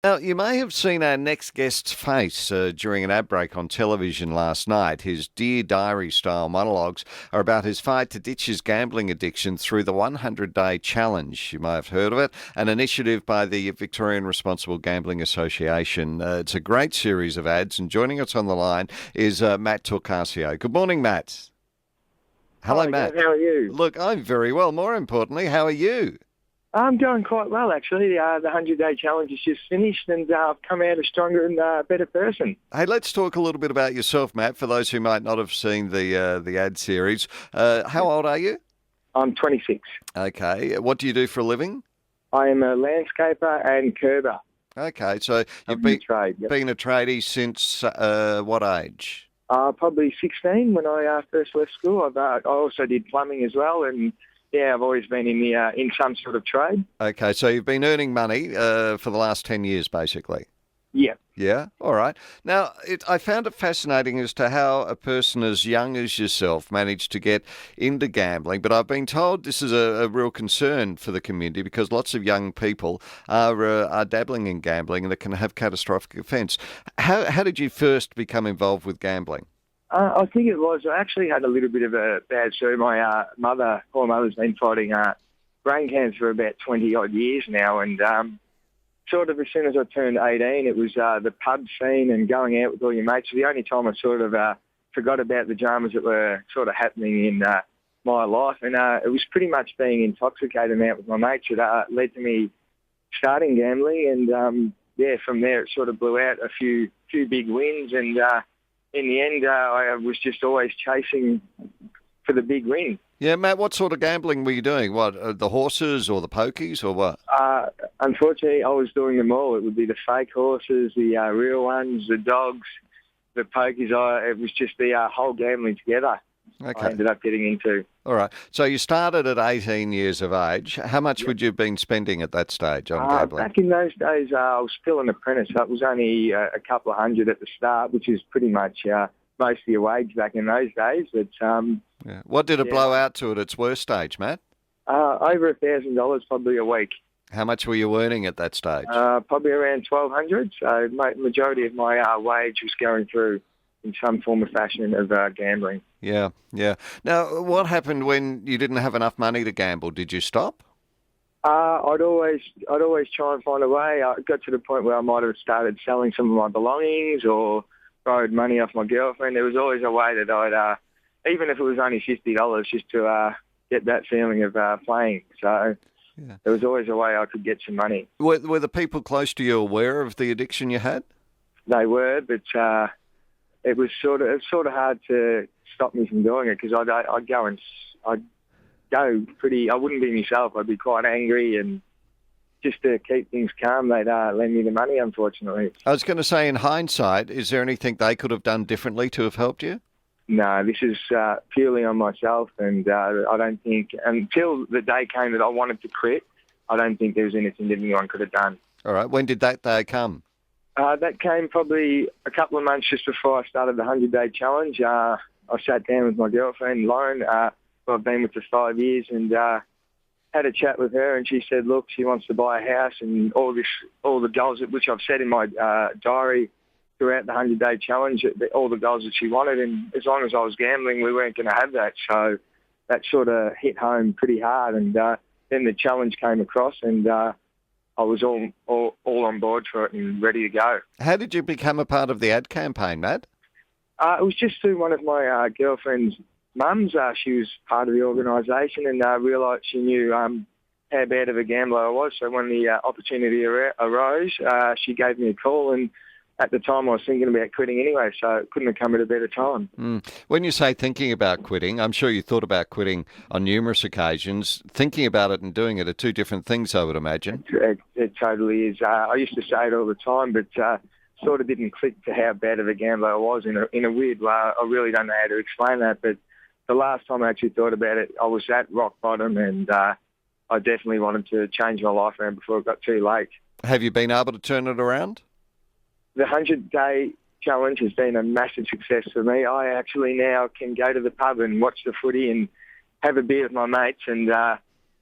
Now, you may have seen our next guest's face during an ad break on television last night. His Dear Diary style monologues are about his fight to ditch his gambling addiction through the 100-Day Challenge. You may have heard of it, an initiative by the Victorian Responsible Gambling Association. It's a great series of ads, and joining us on the line is Matt Torcasio. Good morning, Matt. Hello, Hi, Matt. Glen, how are you? Look, I'm very well. More importantly, how are you? I'm doing quite well, actually. The 100-Day Challenge is just finished, and I've come out a stronger and better person. Hey, let's talk a little bit about yourself, Matt, for those who might not have seen the ad series. How old are you? I'm 26. Okay. What do you do for a living? I am a landscaper and curber Okay, so you've of the trade. Yep. been a tradie since what age? Probably 16 when I first left school. I also did plumbing as well, and yeah, I've always been in some sort of trade. Okay, so you've been earning money for the last 10 years, basically. Yeah. Yeah, all right. Now, I found it fascinating as to how a person as young as yourself managed to get into gambling, but I've been told this is a real concern for the community because lots of young people are dabbling in gambling and it can have catastrophic effects. How did you first become involved with gambling? I think it was. I actually had a little bit of a bad story. My mother's been fighting brain cancer for about 20-odd years now, and sort of as soon as I turned 18, it was the pub scene and going out with all your mates. The only time I sort of forgot about the dramas that were sort of happening in my life, and it was pretty much being intoxicated out with my mates that led to me starting gambling, and from there it sort of blew out a few big wins, and in the end, I was just always chasing for the big win. Yeah, Matt, what sort of gambling were you doing? What, the horses or the pokies or what? Unfortunately, I was doing them all. It would be the fake horses, the real ones, the dogs, the pokies. It was just the whole gambling together. Okay. I ended up getting into. All right. So you started at 18 years of age. How much would you have been spending at that stage on gambling? Back in those days, I was still an apprentice. So it was only a couple of hundred at the start, which is pretty much most of your wage back in those days. But Yeah. What did it blow out to at its worst stage, Matt? over $1,000 probably a week. How much were you earning at that stage? Probably around 1,200. So majority of my wage was going through in some form or fashion of gambling. Yeah, yeah. Now, what happened when you didn't have enough money to gamble? Did you stop? I'd always try and find a way. I got to the point where I might have started selling some of my belongings or borrowed money off my girlfriend. There was always a way that I'd, even if it was only $50, just to get that feeling of playing. So Yeah. there was always a way I could get some money. Were the people close to you aware of the addiction you had? They were, but it was sort of hard to stop me from doing it because I'd go pretty. I wouldn't be myself. I'd be quite angry, and just to keep things calm, they'd lend me the money. Unfortunately, I was going to say, in hindsight, is there anything they could have done differently to have helped you? no. This is purely on myself, and I don't think until the day came that I wanted to quit, I don't think there was anything that anyone could have done. All right. When did that day come? That came probably a couple of months just before I started the 100-Day Challenge. I sat down with my girlfriend, Lauren, who I've been with for 5 years, and had a chat with her, and she said, look, she wants to buy a house and all the goals, which I've set in my diary throughout the 100-Day Challenge, all the goals that she wanted, and as long as I was gambling, we weren't going to have that. So that sort of hit home pretty hard, and then the challenge came across, and I was all on board for it and ready to go. How did you become a part of the ad campaign, Matt? It was just through one of my girlfriend's mums. She was part of the organisation and realised she knew how bad of a gambler I was. So when the opportunity arose, she gave me a call, and at the time I was thinking about quitting anyway, so it couldn't have come at a better time. When you say thinking about quitting, I'm sure you thought about quitting on numerous occasions. Thinking about it and doing it are two different things, I would imagine. It totally is. I used to say it all the time, but sort of didn't click to how bad of a gambler I was in a weird way. I really don't know how to explain that, but the last time I actually thought about it, I was at rock bottom, and I definitely wanted to change my life around before it got too late. Have you been able to turn it around? The 100-Day Challenge has been a massive success for me. I actually now can go to the pub and watch the footy and have a beer with my mates, and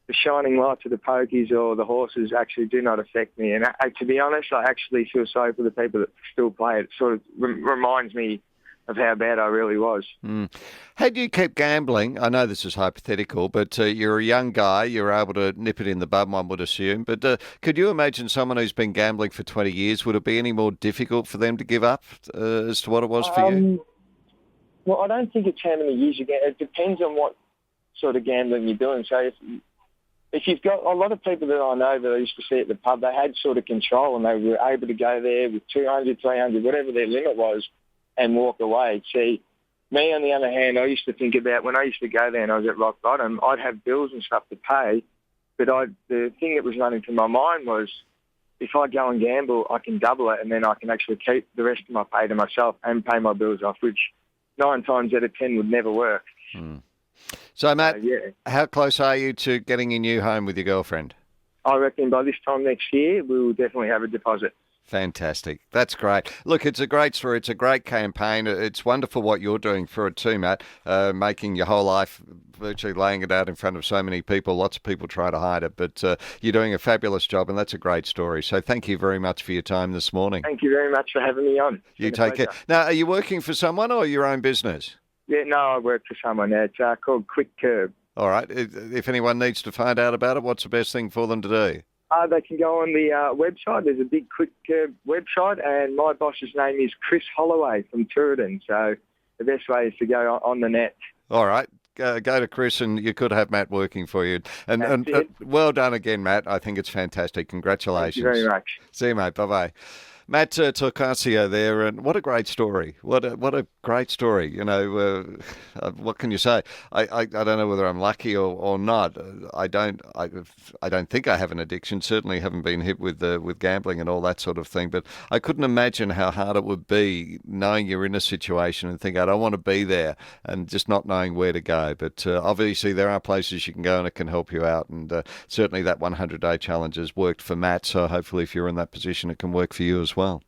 the shining lights of the pokies or the horses actually do not affect me. And to be honest, I actually feel sorry for the people that still play it. It sort of reminds me of how bad I really was. Had you kept gambling, I know this is hypothetical, but you're a young guy, you're able to nip it in the bud, one would assume. But could you imagine someone who's been gambling for 20 years, would it be any more difficult for them to give up as to what it was for you? Well, I don't think it's how many years you get. It depends on what sort of gambling you're doing. So if you've got a lot of people that I know that I used to see at the pub, they had sort of control and they were able to go there with 200, 300, whatever their limit was, and walk away. See, me, on the other hand, I used to think about when I used to go there and I was at rock bottom, I'd have bills and stuff to pay, but the thing that was running through my mind was, if I go and gamble, I can double it and then I can actually keep the rest of my pay to myself and pay my bills off, which 9 times out of 10 would never work. So, Matt, how close are you to getting a new home with your girlfriend? I reckon by this time next year, we will definitely have a deposit. Fantastic. That's great. Look, it's a great story. It's a great campaign. It's wonderful what you're doing for it too, Matt, making your whole life, virtually laying it out in front of so many people. Lots of people try to hide it, but you're doing a fabulous job, and that's a great story. So thank you very much for your time this morning. Thank you very much for having me on. You take care. Now, are you working for someone or your own business? Yeah, no, I work for someone now. It's called Quick Curb. All right. If anyone needs to find out about it, what's the best thing for them to do? They can go on the website. There's a big Quick Curb website, and my boss's name is Chris Holloway from Turin. So the best way is to go on the net. All right. Go to Chris, and you could have Matt working for you. And well done again, Matt. I think it's fantastic. Congratulations. Thank you very much. See you, mate. Bye-bye. Matt Torcasio there, and what a great story! What a great story! You know, what can you say? I don't know whether I'm lucky or not. I don't think I have an addiction. Certainly haven't been hit with gambling and all that sort of thing. But I couldn't imagine how hard it would be knowing you're in a situation and think I don't want to be there, and just not knowing where to go. But obviously there are places you can go and it can help you out. And certainly that 100-day challenge has worked for Matt. So hopefully if you're in that position, it can work for you as well.